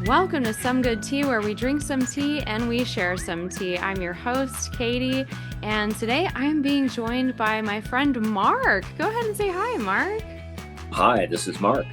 Welcome to Some Good Tea, where we drink some tea and we share some tea. I'm your host, Katie, and today I'm being joined by my friend Mark. Go ahead and say hi, Mark. Hi, this is Mark.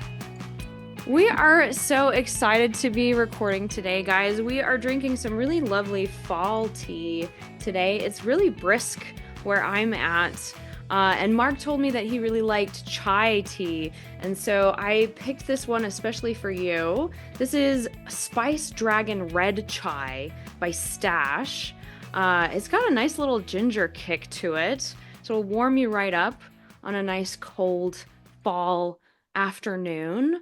We are so excited to be recording today, guys. We are drinking some really lovely fall tea today. It's really brisk where I'm at. And Mark told me that he really liked chai tea. And so I picked this one especially for you. This is Spice Dragon Red Chai by Stash. It's got a nice little ginger kick to it. So it'll warm you right up on a nice cold fall afternoon.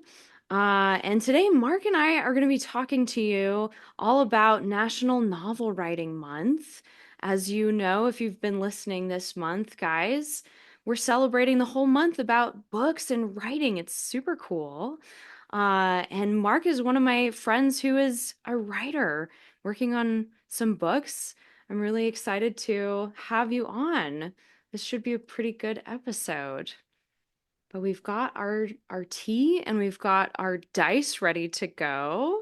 And today, Mark and I are going to be talking to you all about National Novel Writing Month. As you know, if you've been listening this month, guys, we're celebrating the whole month about books and writing. It's super cool. And Mark is one of my friends who is a writer working on some books. I'm really excited to have you on. This should be a pretty good episode. But we've got our tea and we've got our dice ready to go.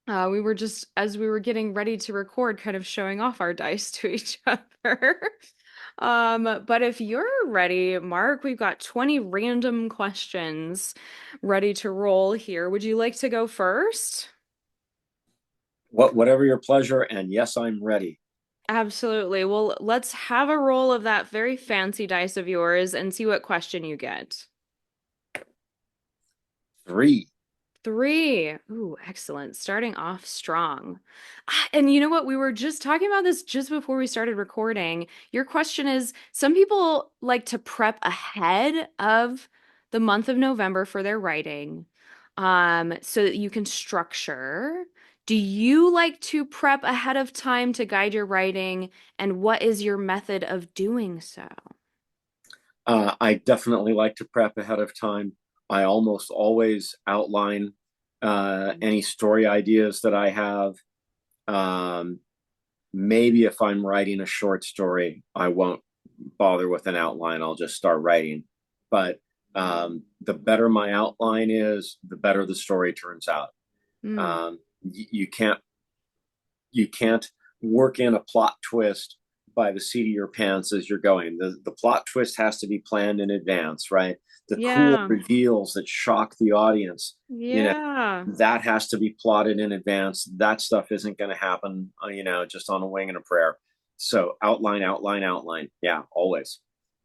We were just, as we were getting ready to record, kind of showing off our dice to each other. But if you're ready, Mark, we've got 20 random questions ready to roll here. Would you like to go first? Whatever your pleasure, and yes, I'm ready. Absolutely. Well, let's have a roll of that very fancy dice of yours and see what question you get. Three. Three. Ooh, excellent. Starting off strong. And you know what? We were just talking about this just before we started recording. Your question is, some people like to prep ahead of the month of November for their writing, so that you can structure. Do you like to prep ahead of time to guide your writing? And what is your method of doing so? I definitely like to prep ahead of time. I almost always outline any story ideas that I have. Um, Maybe if I'm writing a short story, I won't bother with an outline. I'll just start writing. But the better my outline is, the better the story turns out. Mm, Um, you can't work in a plot twist by the seat of your pants as you're going. The plot twist has to be planned in advance, right? The cool yeah. reveals that shock the audience, Yeah. that has to be plotted in advance. That stuff isn't going to happen, just on a wing and a prayer. So outline, outline, outline. Yeah, always.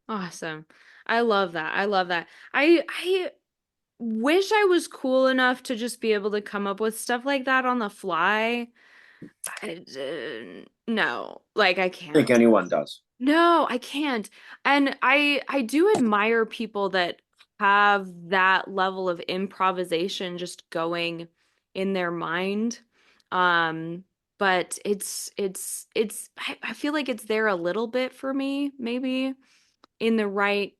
Awesome. I love that. I love that. I wish I was cool enough to just be able to come up with stuff like that on the fly. No, like I I think can't. anyone does. No, I can't. And I do admire people that have that level of improvisation just going in their mind. Um, but I feel like it's there a little bit for me, maybe in the right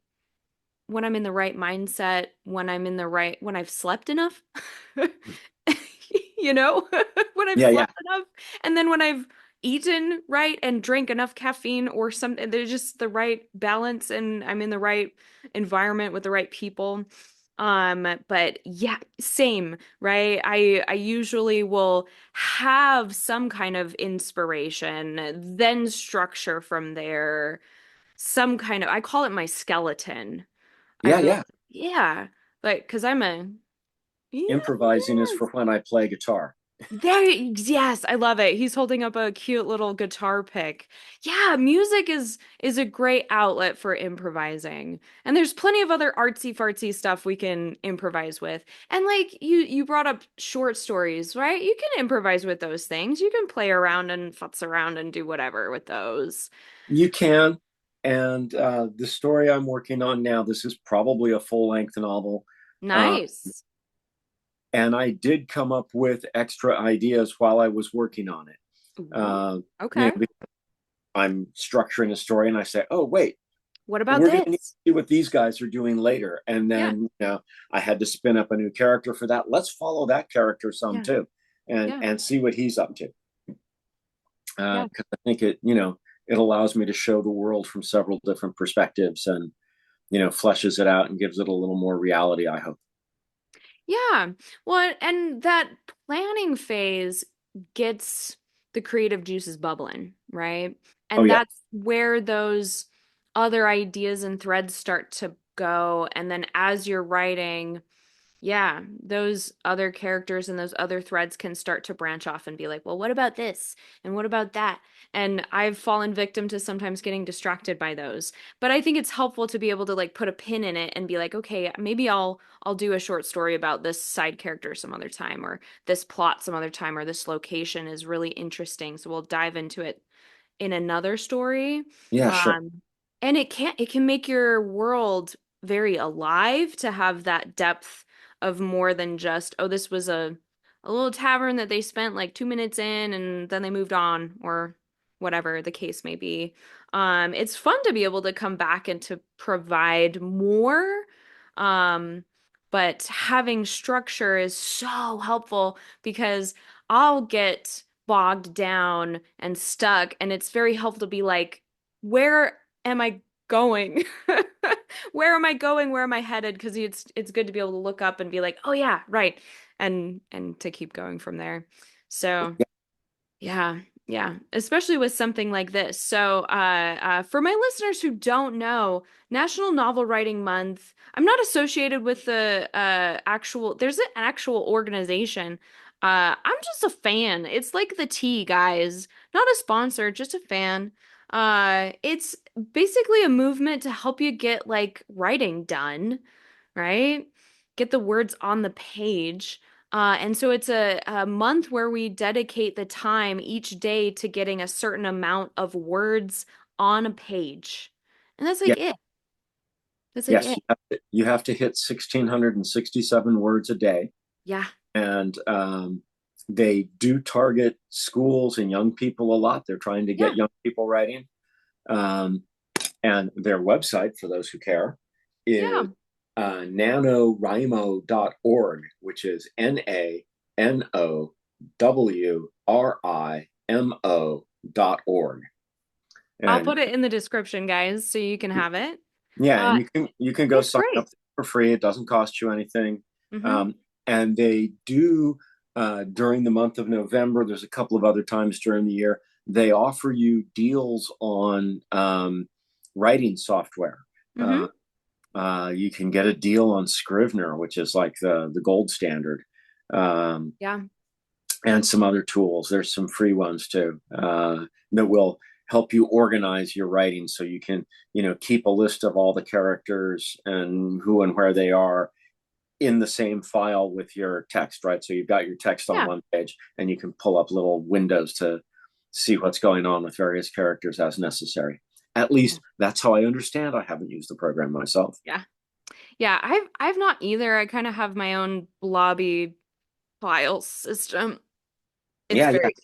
when I'm in the right mindset, when I've slept enough, you know, when I've Yeah, yeah, slept enough, and then when I've eaten right and drank enough caffeine or something, there's just the right balance and I'm in the right environment with the right people. But yeah, same, right? I usually will have some kind of inspiration, then structure from there, some kind of, I call it my skeleton. I yeah, really, yeah. yeah, like, because I'm a, yeah, Improvising is yes. for when I play guitar. Yes, I love it. He's holding up a cute little guitar pick. Yeah, music is a great outlet for improvising. And there's plenty of other artsy fartsy stuff we can improvise with. And like you brought up short stories, right? You can improvise with those things. You can play around and futz around and do whatever with those. You can. And the story I'm working on now, this is probably a full length novel. Uh, Nice. and I did come up with extra ideas while I was working on it. Ooh, Uh, okay. I'm structuring a story and I say, oh, wait, What about we're going to need to this? see what these guys are doing later. And Yeah, then, I had to spin up a new character for that. Let's follow that character some yeah, too and, yeah, and see what he's up to. yeah. Because I think it allows me to show the world from several different perspectives and fleshes it out and gives it a little more reality, I hope. Yeah. Well, and that planning phase gets the creative juices bubbling, right? Oh And yeah, that's where those other ideas and threads start to go. And then as you're writing, yeah, those other characters and those other threads can start to branch off and be like, well, what about this? And what about that? And I've fallen victim to sometimes getting distracted by those. But I think it's helpful to be able to like put a pin in it and be like, okay, maybe I'll do a short story about this side character some other time, or this plot some other time, or this location is really interesting. So we'll dive into it in another story. yeah, sure. Um, and it can make your world very alive to have that depth of more than just, oh, this was a little tavern that they spent like 2 minutes in and then they moved on, or whatever the case may be. It's fun to be able to come back and to provide more. Um, but having structure is so helpful because I'll get bogged down and stuck, and it's very helpful to be like, where am I going? Where am I going? Where am I headed? Because it's good to be able to look up and be like, oh yeah, right, and to keep going from there. So yeah, yeah, especially with something like this. So, for my listeners who don't know, National Novel Writing Month, I'm not associated with the there's an actual organization. I'm just a fan. It's like the tea, guys. Not a sponsor, just a fan. It's basically a movement to help you get like writing done, right? Get the words on the page. And so it's a month where we dedicate the time each day to getting a certain amount of words on a page. And that's Yeah, like it. That's like yes, it. you have to hit 1,667 words a day, Yeah. and they do target schools and young people a lot. They're trying to Yeah. get young people writing. Um, and their website, for those who care, is Yeah. NaNoWriMo.org, which is NaNoWriMo.org. I'll And put it in the description, guys, so you can have it. yeah, and Uh, you can go it's sign up great. for free. It doesn't cost you anything. Mm-hmm. And they do during the month of November. There's a couple of other times during the year they offer you deals on writing software. Mm-hmm. You can get a deal on Scrivener, which is like the gold standard, um, Yeah. and some other tools. There's some free ones too that will help you organize your writing so you can keep a list of all the characters and who and where they are in the same file with your text, right? So you've got your text on Yeah. one page and you can pull up little windows to see what's going on with various characters as necessary. At least that's how I understand. I haven't used the program myself. Yeah. Yeah. I've not either. I kind of have my own blobby file system. It's Yeah, yeah, very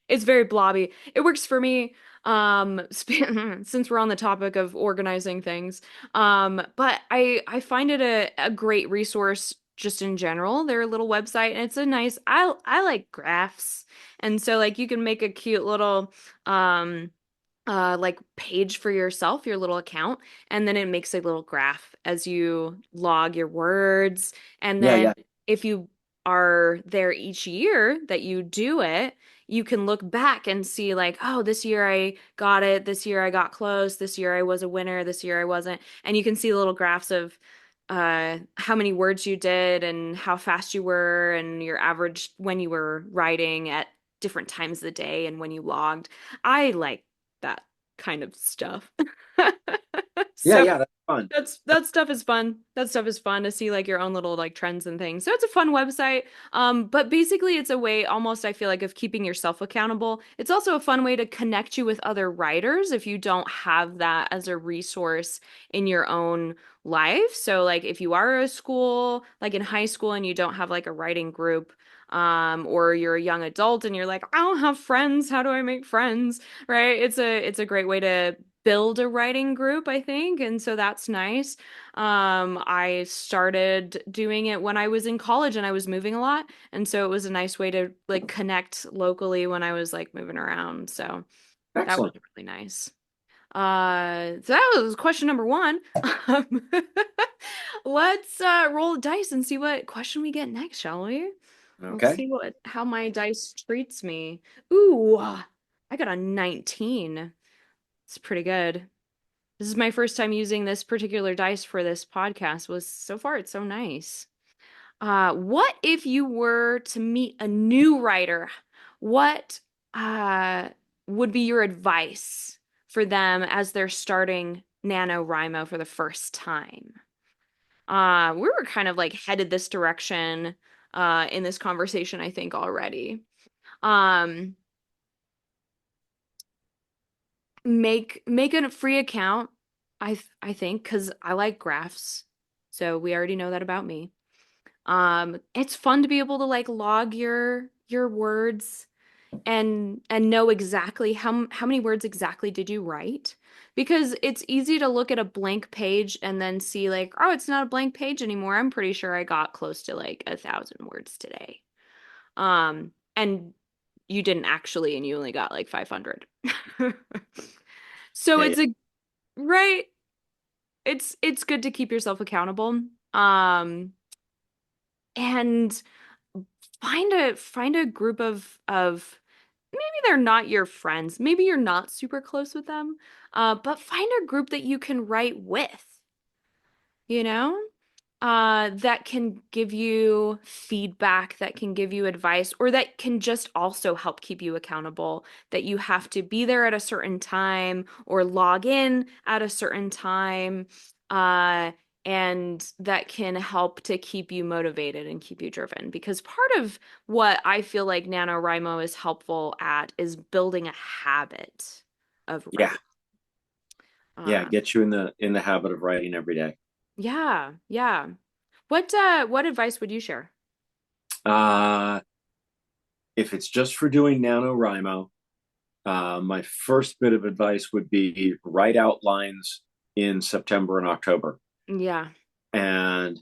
it's very blobby. It works for me. Since we're on the topic of organizing things. But I find it a great resource just in general. Their little website, and it's a nice I like graphs. And so like you can make a cute little um like page for yourself, your little account, and then it makes a little graph as you log your words. And yeah, then yeah, if you are there each year that you do it, you can look back and see like, oh, this year I got it, this year I got close, this year I was a winner, this year I wasn't. And you can see little graphs of how many words you did and how fast you were and your average when you were writing at different times of the day and when you logged. I like that kind of stuff. yeah, So yeah. That's fun. that stuff is fun. That stuff is fun to see like your own little like trends and things. So it's a fun website. But basically it's a way almost I feel like of keeping yourself accountable. It's also a fun way to connect you with other writers if you don't have that as a resource in your own life. So like if you are a school, like in high school and you don't have like a writing group, or you're a young adult and you're like, I don't have friends. How do I make friends? Right? It's a great way to build a writing group, I think, and so that's nice. I started doing it when I was in college and I was moving a lot, and so it was a nice way to like connect locally when I was like moving around. So that was Excellent. really nice. So that was question number one. Um, let's roll the dice and see what question we get next, shall we? Let's Okay. see how my dice treats me. Ooh, I got a 19. It's pretty good. This is my first time using this particular dice for this podcast. Was so far it's so nice. What if you were to meet a new writer? What uh would be your advice for them as they're starting NaNoWriMo for the first time? We were kind of like headed this direction in this conversation, I think, already. Um, make a free account, I think, because I like graphs. So we already know that about me. It's fun to be able to like log your words and know exactly how many words exactly did you write? Because it's easy to look at a blank page and then see like, oh, it's not a blank page anymore. I'm pretty sure I got close to like 1,000 words today. And you didn't actually, and you only got like 500. So Yeah, yeah, it's a right. It's good to keep yourself accountable. Um, and find a group of maybe they're not your friends. Maybe you're not super close with them. But find a group that you can write with, you know? That can give you feedback, that can give you advice, or that can just also help keep you accountable. That you have to be there at a certain time or log in at a certain time. Uh, and that can help to keep you motivated and keep you driven. Because part of what I feel like NaNoWriMo is helpful at is building a habit of yeah, writing. yeah. Uh, Get you in the habit of writing every day. yeah, yeah. What advice would you share? Uh, if it's just for doing NaNoWriMo, my first bit of advice would be write outlines in September and October. Yeah. And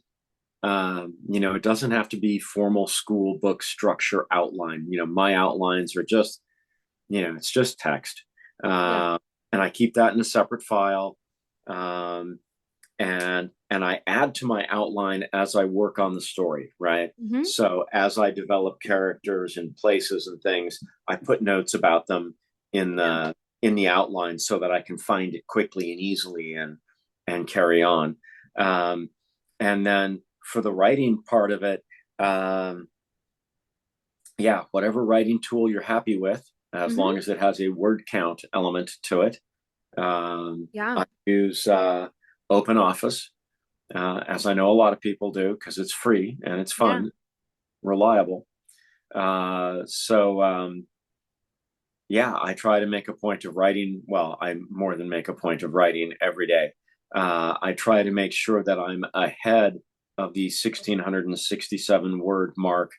it doesn't have to be formal school book structure outline. My outlines are just, it's just text. Yeah. Uh, and I keep that in a separate file. Um, and I add to my outline as I work on the story, right? Hmm. So as I develop characters and places and things, I put notes about them in Yeah. the outline so that I can find it quickly and easily and carry on. Um, and then for the writing part of it, um, yeah, whatever writing tool you're happy with, as long Hmm. as it has a word count element to it. Yeah. I use Open Office, as I know a lot of people do, because it's free and it's Yeah. fun, reliable. So yeah, I try to make a point of writing. Well, I more than make a point of writing every day. I try to make sure that I'm ahead of the 1,667 word mark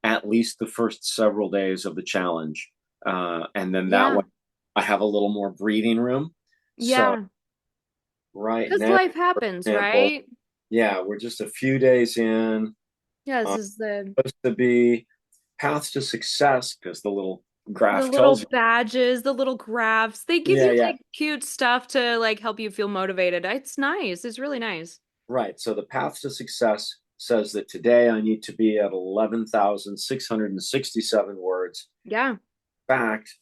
at least the first several days of the challenge. And then that Yeah. way I have a little more breathing room. So Yeah. right Because now, life for happens, example, right? yeah, we're just a few days in. Yeah, this I'm is supposed to be paths to success because the little the graph tells little you. badges, the little graphs. They give Yeah, you yeah, like cute stuff to like help you feel motivated. It's nice. It's really nice. right. So the path to success says that today I need to be at 11,667 words. Yeah. In fact,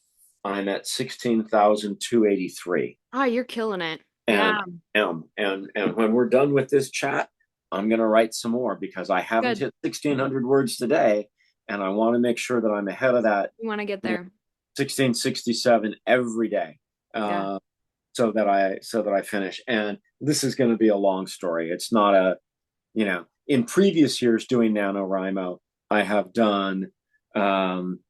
I'm at 16,283. Ah, you're killing it. And Yeah. and when we're done with this chat, I'm going to write some more because I haven't Good. hit 1,600 words today, and I want to make sure that I'm ahead of that, You want to get you know, there. 1667 every day, Yeah. so that I finish. And this is going to be a long story. It's not a, in previous years doing NaNoWriMo, I have done um,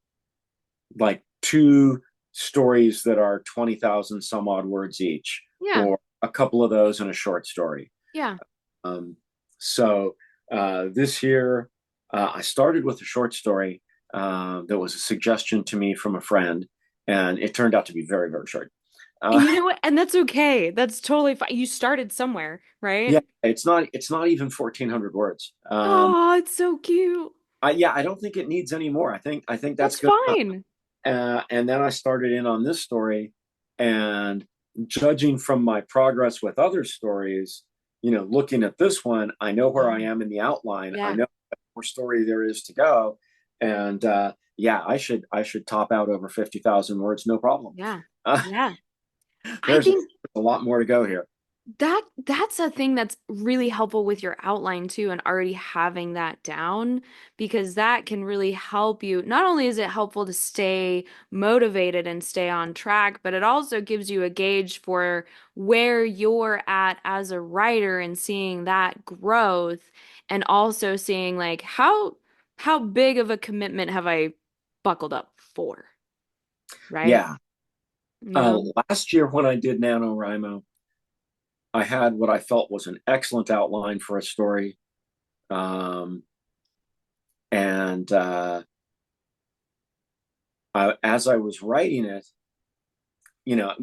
like two stories that are 20,000 some odd words each, Yeah. or a couple of those in a short story. Yeah. Um, so this year, I started with a short story that was a suggestion to me from a friend, and it turned out to be very, very short. And Uh, you know what? And that's okay. That's totally fine. You started somewhere, yeah, right? it's not even 1,400 words. Oh, it's so cute. I don't think it needs any more. I think that's That's good. fine. And then I started in on this story, and judging from my progress with other stories, looking at this one, I know where I am in the outline. I Yeah. know what more story there is to go. And yeah, I should top out over 50,000 words, no problem. Yeah. Uh, Yeah. I there's think a lot more to go here. that's a thing that's really helpful with your outline too, and already having that down, because that can really help you. Not only is it helpful to stay motivated and stay on track, but it also gives you a gauge for where you're at as a writer and seeing that growth, and also seeing like how big of a commitment have I buckled up for, right? Yeah. You know? Last year when I did NaNoWriMo, I had what I felt was an excellent outline for a story. Um, and as I was writing it,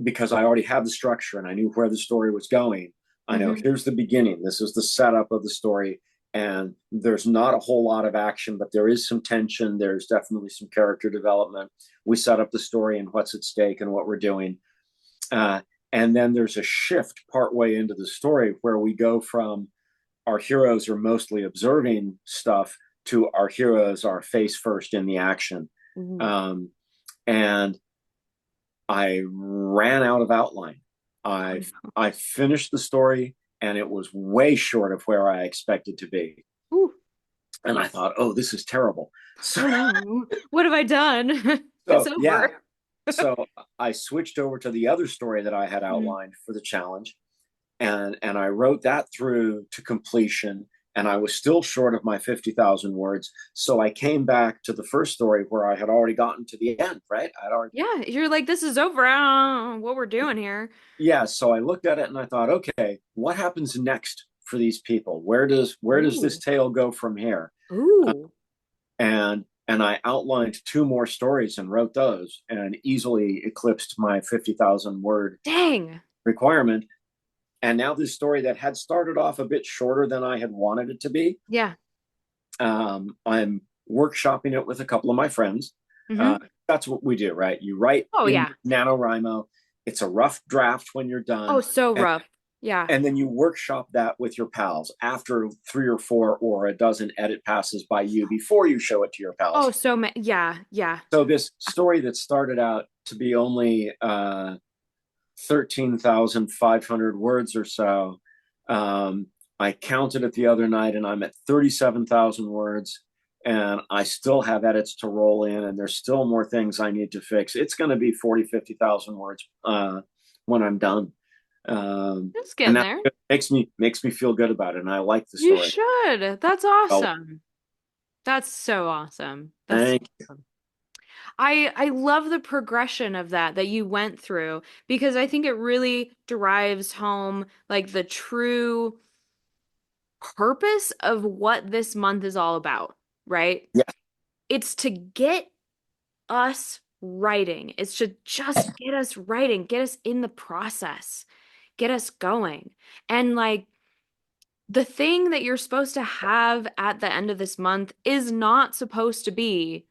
because I already had the structure and I knew where the story was going. I know Hmm. here's the beginning. This is the setup of the story. And there's not a whole lot of action, but there is some tension. There's definitely some character development. We set up the story and what's at stake and what we're doing. Uh, and then there's a shift partway into the story where we go from our heroes are mostly observing stuff to our heroes are face first in the action. Ooh. Um, and I ran out of outline. I I finished the story and it was way short of where I expected to be. Ooh. And I thought, oh, this is terrible. So Oh no. What have I done? It's so yeah. over. So I switched over to the other story that I had Mhm. outlined for the challenge, and I wrote that through to completion. And I was still short of my 50,000 words. So I came back to the first story where I had already gotten to the end, right? I'd already, Yeah, you're like, this is over. I don't know what we're doing here. yeah. So I looked at it and I thought, okay, what happens next for these people? Where does this Ooh. tale go from here? Ooh. And I outlined two more stories and wrote those and easily eclipsed my 50,000 word Dang. requirement. And now this story that had started off a bit shorter than I had wanted it to be, Yeah. I'm workshopping it with a couple of my friends. Uh, Hmm. that's what we do, right? You write Oh in yeah. NaNoWriMo. It's a rough draft when you're Oh, done. so And, rough. Yeah. and then you workshop that with your pals after three or four or a dozen edit passes by you before you show it to your Oh, pals. so yeah, yeah. So this story that started out to be only 13,500 words or so. Um, I counted it the other night and I'm at 37,000 words and I still have edits to roll in and there's still more things I need to fix. It's going to be 40, 50,000 words when I'm done. It's And getting that there. makes me feel good about it. And I like the You story. should. That's So awesome. That's so awesome. That's so thank awesome. I love the progression of that you went through, because I think it really drives home like the true purpose of what this month is all about, right? you. It's to get us writing. It's to just get us writing, get us in the process, get us going. And like the thing that you're supposed to have at the end of this month is not supposed to be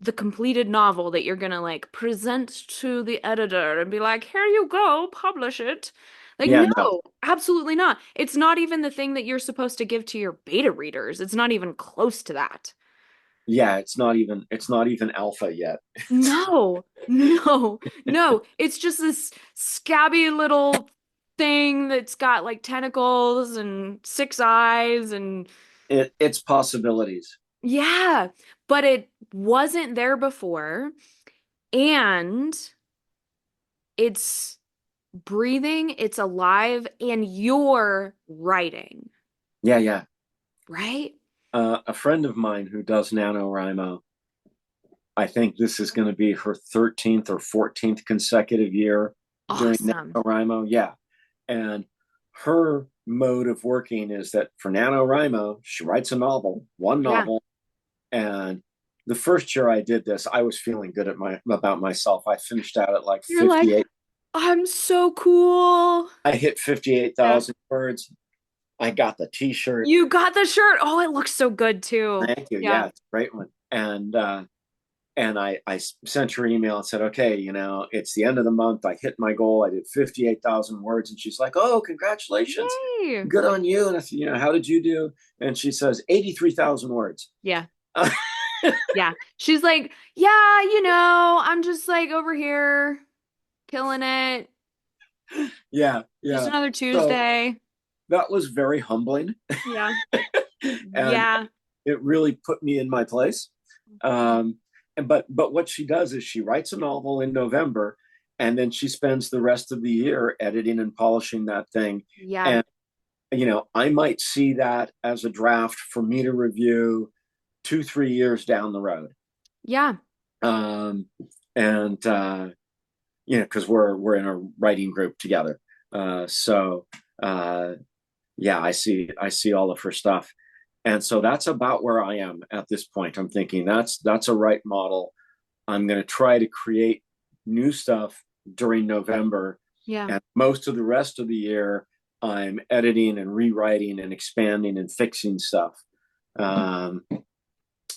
the completed novel that you're gonna like present to the editor and be like, here you go, publish it. Like, Yeah, no. no, absolutely not. It's not even the thing that you're supposed to give to your beta readers. It's not even close to that. Yeah, it's not even alpha yet. No, no, no. It's just this scabby little thing that's got like tentacles and six eyes and It's possibilities. yeah, but it wasn't there before. And it's breathing, it's alive, and you're writing, Yeah, yeah. right? A friend of mine who does NaNoWriMo, I think this is going to be her 13th or 14th consecutive year doing Awesome. NaNoWriMo. Yeah. And her mode of working is that for NaNoWriMo, she writes a novel, one Yeah. novel. And the first year I did this, I was feeling good about myself. I finished out at like You're like, 58. I'm so cool. I hit Yeah. 58,000 words. I got the t-shirt. You got the shirt. Oh, it looks so good too. Thank you. Yeah. Yeah, it's a great one. And I sent her an email and said, okay, it's the end of the month. I hit my goal. I did 58,000 words. And she's like, oh, congratulations. Yay. Good on you. And I said, how did you do? And she says, 83,000 words. Yeah. Yeah. She's like, yeah, I'm just like over here killing it. Yeah, Just yeah. another So Tuesday. that was very humbling, Yeah. and Yeah. it really put me in my place. Um, and but what she does is she writes a novel in November, and then she spends the rest of the year editing and polishing that thing. Yeah. And I might see that as a draft for me to review 2, 3 years down the road. Yeah. Um, and because we're in a writing group together. So uh, yeah, I see all of her stuff, and so that's about where I am at this point. I'm thinking that's a right model. I'm going to try to create new stuff during November, Yeah. and most of the rest of the year, I'm editing and rewriting and expanding and fixing stuff. Um,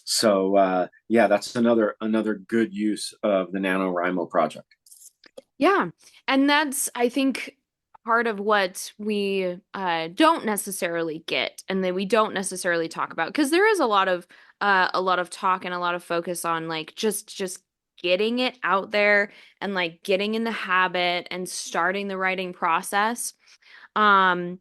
so yeah, that's another good use of the NaNoWriMo project. Yeah. And that's, I think, part of what we don't necessarily get and that we don't necessarily talk about. Because there is a lot of talk and a lot of focus on like just getting it out there and like getting in the habit and starting the writing process. Um,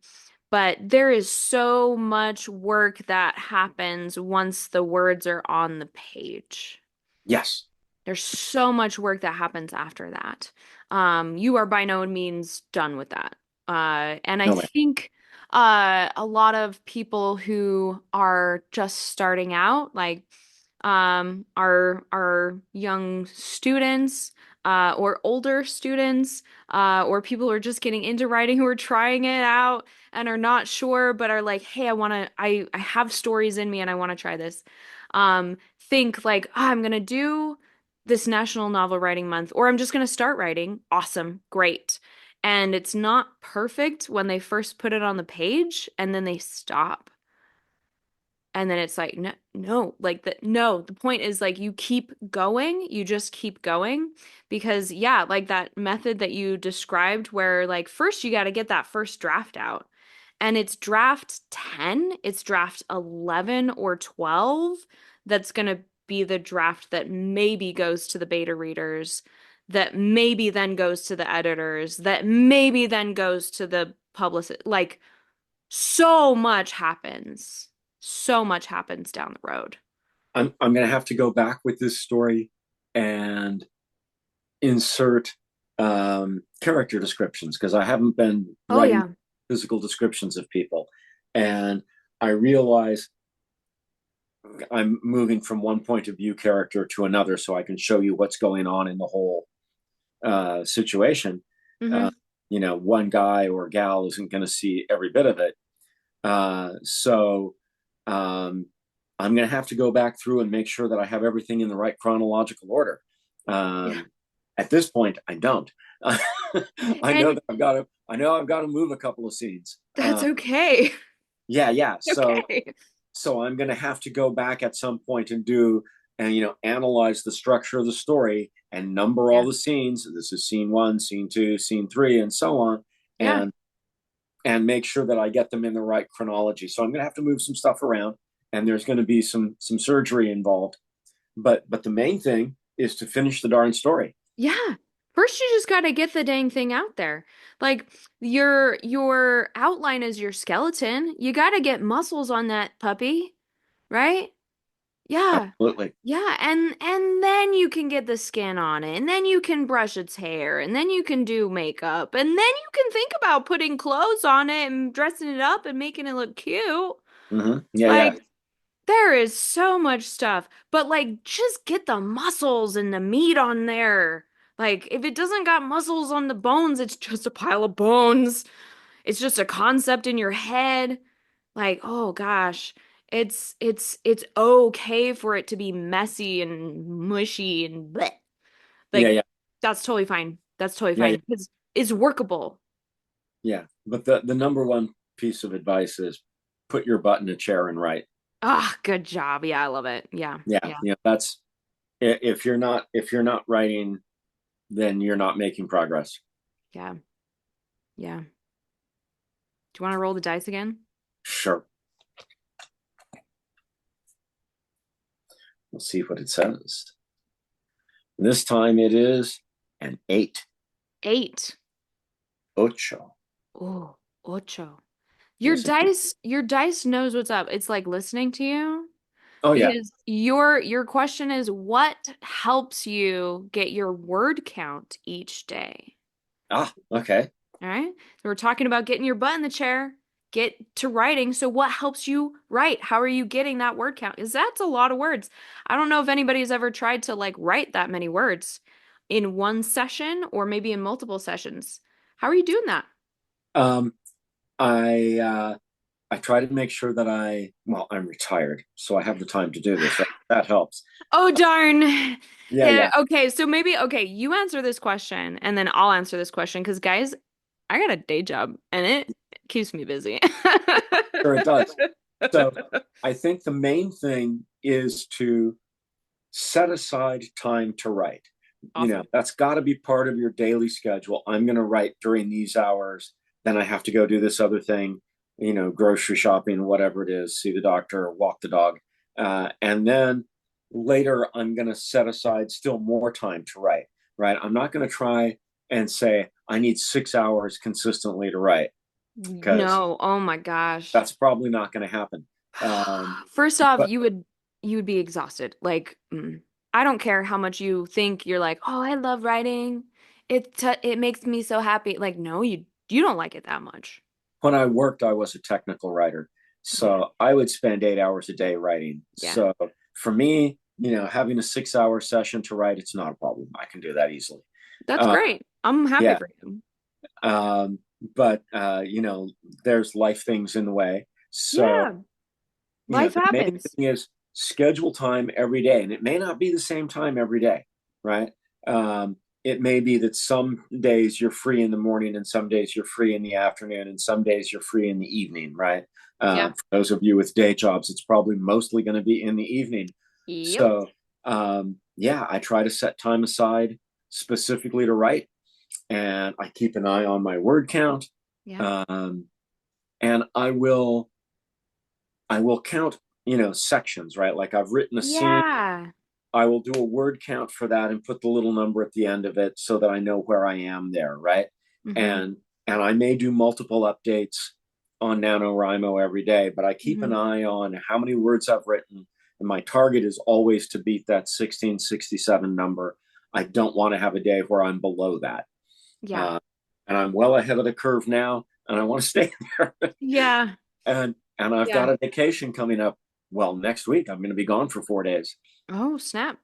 but there is so much work that happens once the words are on the page. Yes. There's so much work that happens after that. You are by no means done with that. And I No, man. think a lot of people who are just starting out, like our young students or older students or people who are just getting into writing who are trying it out and are not sure but are like, hey, I have stories in me and I want to try this. Think like, I'm gonna do this National Novel Writing Month, or I'm just going to start writing. Awesome, great. And it's not perfect when they first put it on the page and then they stop. And then it's like, no, no, like that, no, the point is like you keep going, you just keep going because, yeah, like that method that you described where like first you got to get that first draft out. And it's draft 10, it's draft 11 or 12 that's going to be the draft that maybe goes to the beta readers, that maybe then goes to the editors, that maybe then goes to the publicist. Like, so much happens. So much happens down the road. I'm going to have to go back with this story and insert character descriptions because I haven't been Oh, writing yeah. physical descriptions of people, and I realize I'm moving from one point of view character to another, so I can show you what's going on in the whole situation. Uh, Hmm. one guy or gal isn't going to see every bit of it. So um, I'm going to have to go back through and make sure that I have everything in the right chronological order. Yeah. Um, at this point, I don't. I know And that I've got to move a couple of scenes. that's okay. Yeah, yeah. So Okay. so I'm going to have to go back at some point and do and analyze the structure of the story and number all Yeah. the scenes. This is scene 1, scene 2, scene 3, and so on, Yeah. and make sure that I get them in the right chronology. So I'm going to have to move some stuff around, and there's going to be some surgery involved. But the main thing is to finish the darn story. Yeah. First, you just got to get the dang thing out there. Like your outline is your skeleton. You got to get muscles on that puppy, right? Yeah. Absolutely. Yeah, and then you can get the skin on it, and then you can brush its hair, and then you can do makeup, and then you can think about putting clothes on it and dressing it up and making it look cute. Yeah, yeah. Like there is so much stuff, but like just get the muscles and the meat on there. Like if it doesn't got muscles on the bones, it's just a pile of bones. It's just a concept in your head. Like, oh gosh, it's okay for it to be messy and mushy and bleh. Yeah, Like yeah. that's totally fine. That's totally Yeah, yeah. fine. It's workable. Yeah. But the number one piece of advice is put your butt in a chair and write. Ah, good job. Yeah, I love it. Yeah. Yeah, Yeah. that's if you're not writing, then you're not making progress. Yeah. Yeah. Do you want to roll the dice again? Sure. We'll see what it says. This time it is an 8. 8. Ocho. Oh, ocho. Your Yes. dice knows what's up. It's like listening to you Oh yeah. because your question is what helps you get your word count each day? Ah, okay. All right. So we're talking about getting your butt in the chair, get to writing. So what helps you write? How are you getting that word count? Because that's a lot of words. I don't know if anybody's ever tried to like write that many words in one session or maybe in multiple sessions. How are you doing that? Um, I try to make sure that well, I'm retired, so I have the time to do this, right? That helps. Oh, darn. Yeah, yeah. Okay, so maybe, okay, you answer this question and then I'll answer this question because, guys, I got a day job and it keeps me busy. Sure it does. So I think the main thing is to set aside time to write. Awesome. That's got to be part of your daily schedule. I'm going to write during these hours. Then I have to go do this other thing, grocery shopping, whatever it is, see the doctor, walk the dog. And then later, I'm going to set aside still more time to write, right? I'm not going to try and say, I need 6 hours consistently to write because No, oh my gosh. that's probably not going to happen. Um, First off, but you would be exhausted. Like, I don't care how much you think you're like, "Oh, I love writing. It makes me so happy." Like, no, you don't like it that much. when I worked, I was a technical writer. Yeah. So I would spend 8 hours a day writing. Yeah. So for me, having a 6 hour session to write, it's not a problem. I can do that easily. That's Uh, great. I'm happy yeah. for you. But, there's life things in the way. So, Yeah, life the main happens. thing is schedule time every day. And it may not be the same time every day, right? It may be that some days you're free in the morning and some days you're free in the afternoon and some days you're free in the evening, right? Yeah. For those of you with day jobs, it's probably mostly going to be in the evening. Yep. So, yeah, I try to set time aside specifically to write, and I keep an eye on my word count. Yeah. Um, and I will count, sections, right? Like I've written a scene, Yeah. I will do a word count for that and put the little number at the end of it so that I know where I am there, right? Mm-hmm. And I may do multiple updates on NaNoWriMo every day, but I keep an Mm-hmm. eye on how many words I've written. And my target is always to beat that 1667 number. I don't want to have a day where I'm below that. Yeah. Uh, and I'm well ahead of the curve now, and I want to stay there. Yeah. And I've Yeah. got a vacation coming up. Well, next week I'm going to be gone for 4 days. Oh, snap.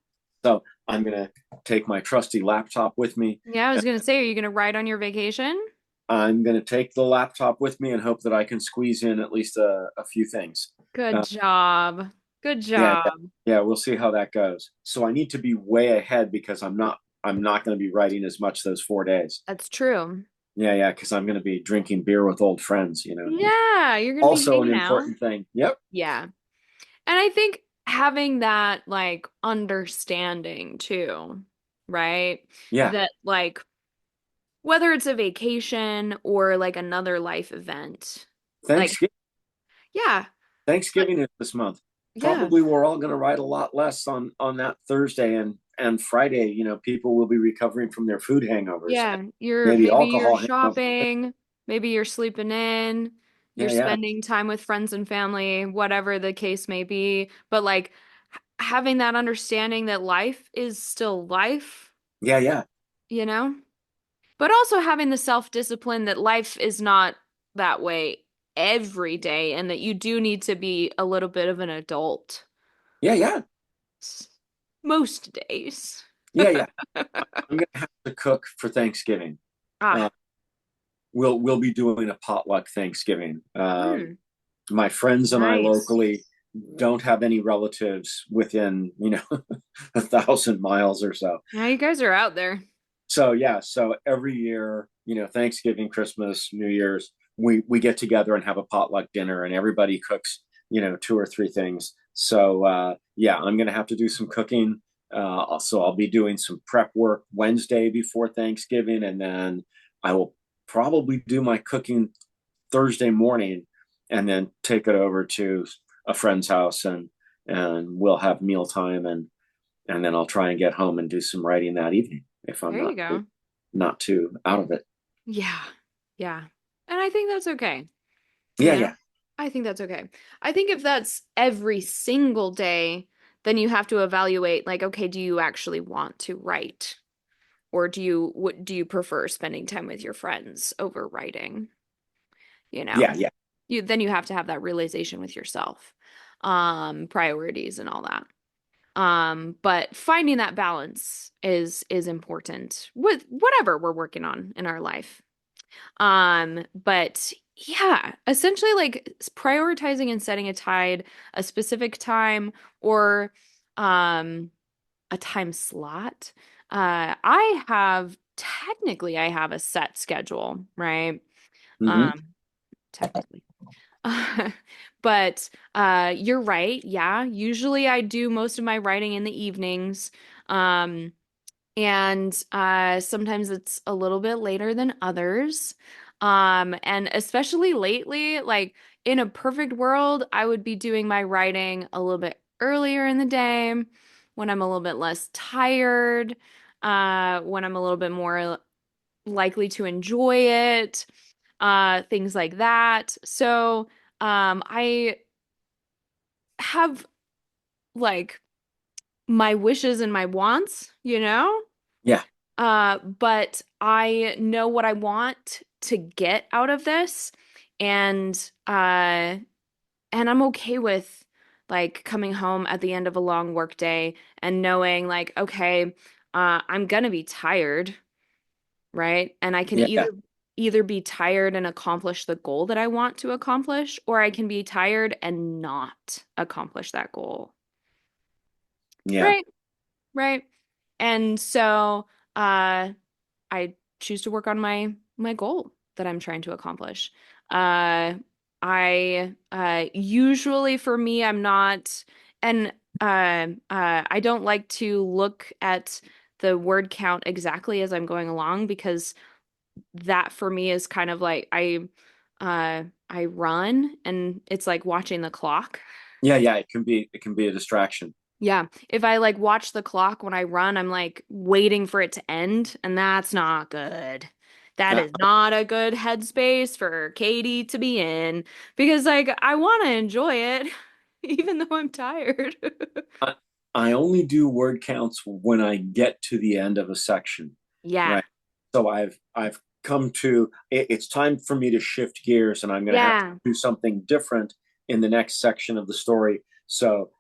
So I'm going to take my trusty laptop with me. Yeah, I was gonna say, are you gonna ride on your vacation? I'm going to take the laptop with me and hope that I can squeeze in at least a few things. Good Uh, job. Good yeah, yeah, job. yeah. We'll see how that goes. So I need to be way ahead because I'm not going to be writing as much those 4 days. That's true. Yeah, yeah, because I'm going to be drinking beer with old friends. Yeah, you're gonna be Also an hanging out. important thing. Yep. Yeah. And I think having that like understanding too, right? Yeah. That like whether it's a vacation or like another life event, like Thanksgiving. yeah, but Thanksgiving is this month. yeah, Probably we're all going to write a lot less on that Thursday and Friday. People will be recovering from their food hangovers and yeah, you're maybe maybe you're alcohol hangovers. shopping, maybe you're sleeping in, you're Yeah, yeah, spending time with friends and family, whatever the case may be, but like having that understanding that life is still life, yeah, yeah, you know? But also having the self-discipline that life is not that way every day and that you do need to be a little bit of an adult yeah, yeah, most days. yeah, yeah. I'm going to have to cook for Thanksgiving. Uh, Ah, we'll be doing a potluck Thanksgiving. hmm, My friends and I nice. locally don't have any relatives within 1,000 miles or so. Now you guys are out there. So yeah, so every year, Thanksgiving, Christmas, New Year's, we get together and have a potluck dinner, and everybody cooks, two or three things. So yeah, I'm gonna have to do some cooking. So I'll be doing some prep work Wednesday before Thanksgiving, and then I will probably do my cooking Thursday morning, and then take it over to a friend's house and we'll have mealtime, and then I'll try and get home and do some writing that evening if I'm There you go. not too out of it. Yeah. Yeah. And I think that's okay. You Yeah, know, yeah, I think that's okay. I think if that's every single day, then you have to evaluate like, okay, do you actually want to write? Or do you prefer spending time with your friends over writing? You know, yeah, yeah, you have to have that realization with yourself, priorities and all that. But finding that balance is important with whatever we're working on in our life. But yeah, essentially like prioritizing and setting a specific time or um a time slot. I have a set schedule, right? hmm Um, technically. But you're right. Yeah, usually I do most of my writing in the evenings. Um, and sometimes it's a little bit later than others. And especially lately, like in a perfect world, I would be doing my writing a little bit earlier in the day when I'm a little bit less tired, when I'm a little bit more likely to enjoy it, things like that. So, I have like my wishes and my wants, you know? yeah, But I know what I want to get out of this, and and I'm okay with like coming home at the end of a long work day and knowing like, okay, I'm gonna be tired, right? And I can yeah, yeah, either be tired and accomplish the goal that I want to accomplish, or I can be tired and not accomplish that goal. yeah, Right, right. And so, uh, I choose to work on my goal that I'm trying to accomplish. Uh, I usually for me, I'm not, and I don't like to look at the word count exactly as I'm going along because that for me is kind of like I run and it's like watching the clock. yeah, yeah. It can be a distraction. Yeah. If I like watch the clock when I run, I'm like waiting for it to end, and that's not good. That Uh, is not a good headspace for Katie to be in because like I want to enjoy it even though I'm tired. I, I only do word counts when I get to the end of a section, Yeah. right? So I've come to it's time for me to shift gears, and I'm going to have to Yeah. do something different in the next section of the story. So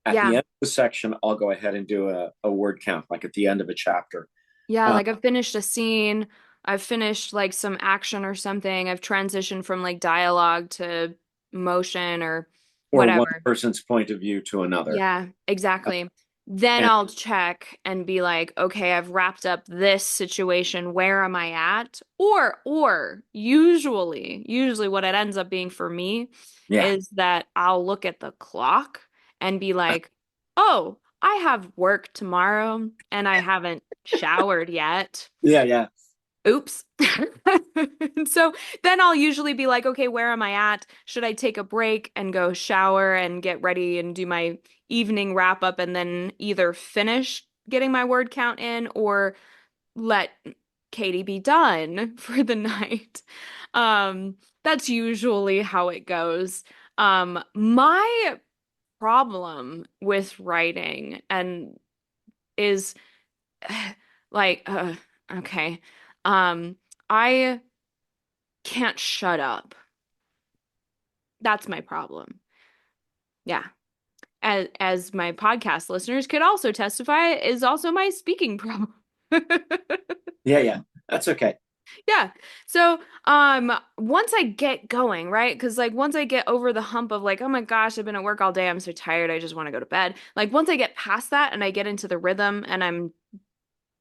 at the Yeah. end of the section, I'll go ahead and do a word count, like at the end of a chapter. Yeah, Uh, like I've finished a scene, I've finished like some action or something. I've transitioned from like dialogue to motion or or one whatever. person's point of view to another. Yeah, Uh, exactly. Then and I'll check and be like, okay, I've wrapped up this situation. Where am I at? Or usually what it ends up being for me yeah, is that I'll look at the clock and be like, oh, I have work tomorrow and I haven't showered yet. yeah, yeah, Oops. And so then I'll usually be like, okay, where am I at? Should I take a break and go shower and get ready and do my evening wrap up and then either finish getting my word count in or let Katie be done for the night? That's usually how it goes. My problem with writing and is like, okay. I can't shut up. That's my problem. Yeah. As my podcast listeners could also testify, is also my speaking problem. yeah, yeah. That's okay. Yeah. So, once I get going, right? Because like once I get over the hump of like, oh my gosh, I've been at work all day, I'm so tired, I just want to go to bed. Like once I get past that and I get into the rhythm and I'm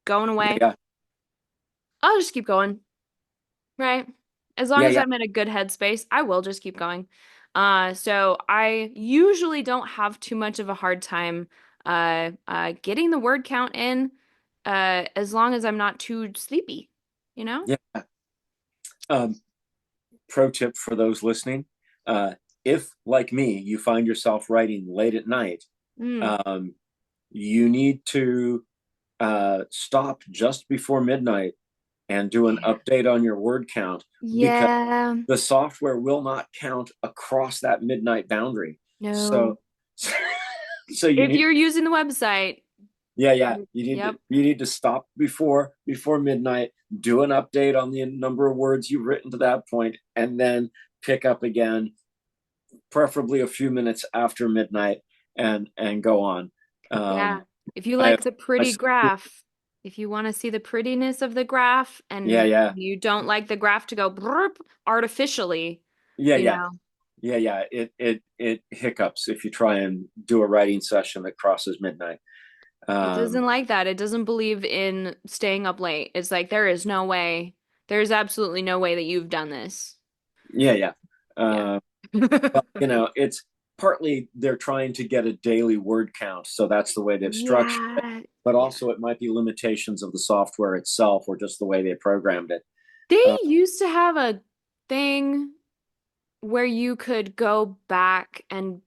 going Yeah, away, yeah, I'll just keep going. Right. As long yeah, as yeah, I'm in a good headspace, I will just keep going. So I usually don't have too much of a hard time getting the word count in as long as I'm not too sleepy, you know? yeah. Um, Pro tip for those listening: uh, if, like me, you find yourself writing late at night, Mm. um, you need to stop just before midnight and do an Yeah. update on your word count, because Yeah. the software will not count across that midnight boundary. No. So, so you If need, you're using the website, yeah, yep. you need to stop before midnight, do an update on the number of words you've written to that point, and then pick up again, preferably a few minutes after midnight, and go on. Yeah. Um, If you I have like the my pretty graph, if you want to see the prettiness of the graph yeah, and yeah, you don't like the graph to go brrp artificially, yeah, you yeah. know, Yeah. It hiccups if you try and do a writing session that crosses midnight. it Um, doesn't like that. It doesn't believe in staying up late. It's like there is no way. There's absolutely no way that you've done this. yeah. Yeah. Uh, it's partly they're trying to get a daily word count, so that's the way they've structured it. Yeah. But Yeah. also, it might be limitations of the software itself, or just the way they programmed it. They Uh, used to have a thing where you could go back and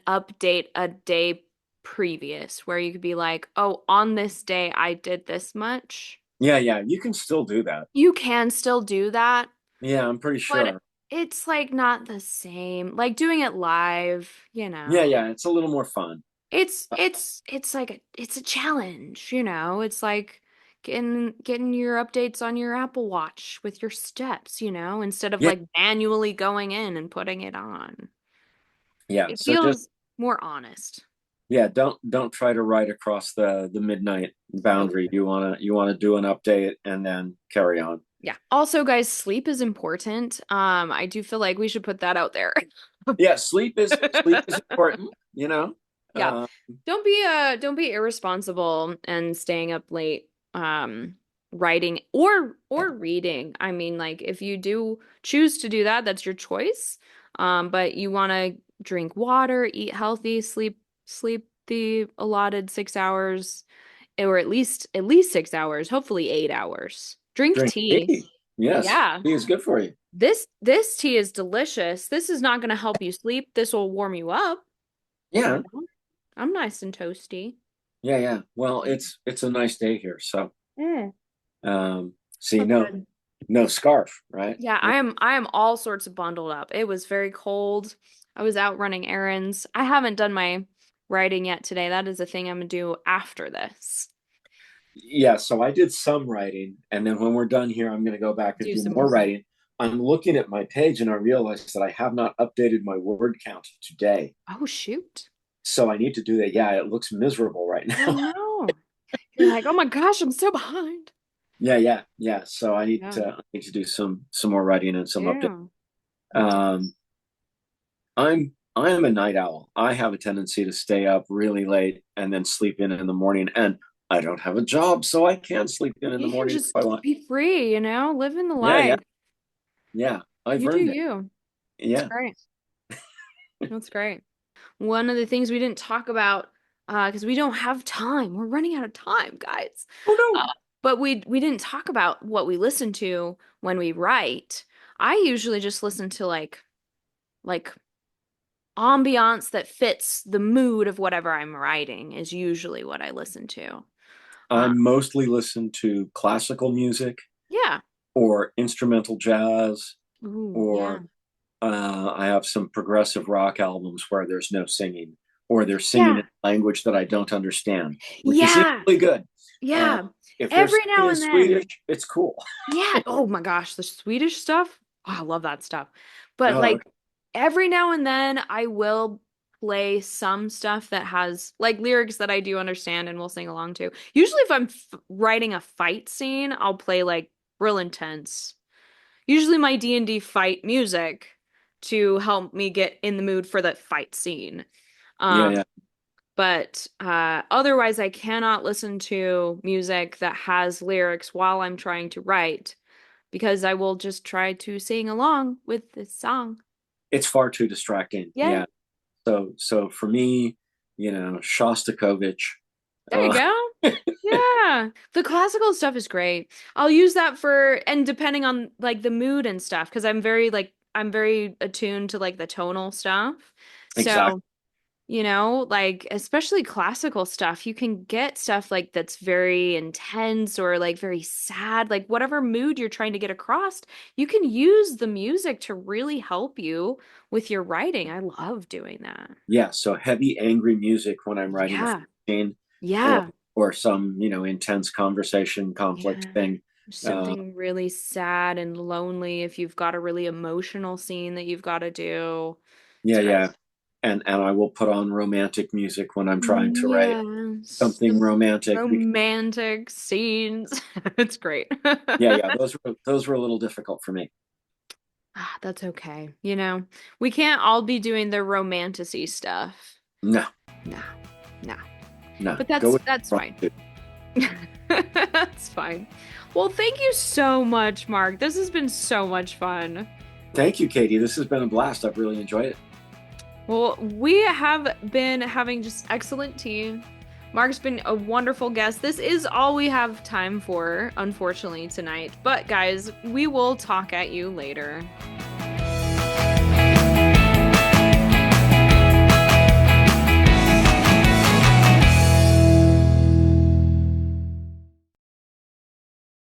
update a day previous, where you could be like, "Oh, on this day I did this much." yeah, you can still do that. You can still do that, Yeah, I'm pretty but sure. it's like not the same. Like doing it live, you Yeah, know. yeah, it's a little more fun. It's like it's a challenge, you know. It's like getting your updates on your Apple Watch with your steps, you know, instead of Yeah, like manually going in and putting it on. yeah. It So just feels more honest. yeah, don't try to write across the midnight Nope. boundary. You wanna do an update and then carry on. Yeah. Also, guys, sleep is important. I do feel like we should put that out there. Yeah, sleep is important. You know. Yeah. Uh, Don't be irresponsible and staying up late writing or reading. I mean, like if you do choose to do that, that's your choice. But you want to drink water, eat healthy, sleep the allotted 6 hours, or at least 6 hours, hopefully 8 hours. Drink drink tea. tea. Yes, Yeah. tea is good for you. This tea is delicious. This is not going to help you sleep. This will warm you up, you Yeah, know. I'm nice and toasty. yeah. Well, it's a nice day here, so Mm. see, So good. no scarf, right? Yeah, I am all sorts of bundled up. It was very cold. I was out running errands. I haven't done my writing yet today. That is a thing I'm gonna do after this. Yeah, so I did some writing, and then when we're done here, I'm going to go back and Do do some more more. writing. I'm looking at my page and I realized that I have not updated my word count today. Oh shoot. So I need to do that. Yeah, it looks miserable right Oh now. no. You're like, oh my gosh, I'm so behind. Yeah. So Yeah. I need to do some more writing and some updates. Yeah. Um, I'm a night owl. I have a tendency to stay up really late and then sleep in the morning. And I don't have a job, so I can sleep in the You can morning if just I want. be free, you know, living the Yeah, life. yeah. I've You do earned it. you. That's Yeah. great. That's great. One of the things we didn't talk about, because we don't have time. We're running out of time, guys. Oh Uh, no. but we didn't talk about what we listen to when we write. I usually just listen to like ambiance that fits the mood of whatever I'm writing is usually what I listen to. I Uh, mostly listen to classical music yeah. or instrumental jazz, Ooh, yeah. or I have some progressive rock albums where there's no singing, or they're singing in Yeah. a language that I don't understand, which is Yeah. equally good. Uh, Yeah. if they're Every singing now in and then. Swedish, it's cool. Yeah. Oh my gosh, the Swedish stuff. Oh, I love that stuff. But Oh, like every now and then I will play some stuff that has like lyrics that I do understand and will sing along to. Usually if I'm writing a fight scene, I'll play like real intense. Usually my D&D fight music to help me get in the mood for the fight scene. yeah, Um, yeah. but otherwise I cannot listen to music that has lyrics while I'm trying to write because I will just try to sing along with this song. It's far too distracting. Yeah, Yeah. So for me, Shostakovich. there you Uh, go. Yeah. The classical stuff is great. I'll use that for, and depending on like the mood and stuff, because I'm very like, I'm very attuned to like the tonal stuff. Exactly. So, like especially classical stuff, you can get stuff like that's very intense or like very sad, like whatever mood you're trying to get across, you can use the music to really help you with your writing. I love doing that. Yeah, so heavy, angry music when I'm writing a Yeah. scene, or Yeah. some intense conversation, conflict Yeah. thing. Uh, Something really sad and lonely if you've got a really emotional scene that you've got to do. yeah, yeah, Just and I will put on romantic music when I'm trying to write yes, something those romantic. romantic scenes. It's great. Yeah, yeah, those were a little difficult for me. Ah, that's okay. We can't all be doing the romanticy stuff. No, Nah, nah. no, But go that's with that's wrong fine. too. That's fine. Well, thank you so much, Mark. This has been so much fun. Thank you, Katie. This has been a blast. I've really enjoyed it. Well, we have been having just excellent tea. Mark's been a wonderful guest. This is all we have time for, unfortunately, tonight. But guys, we will talk at you later.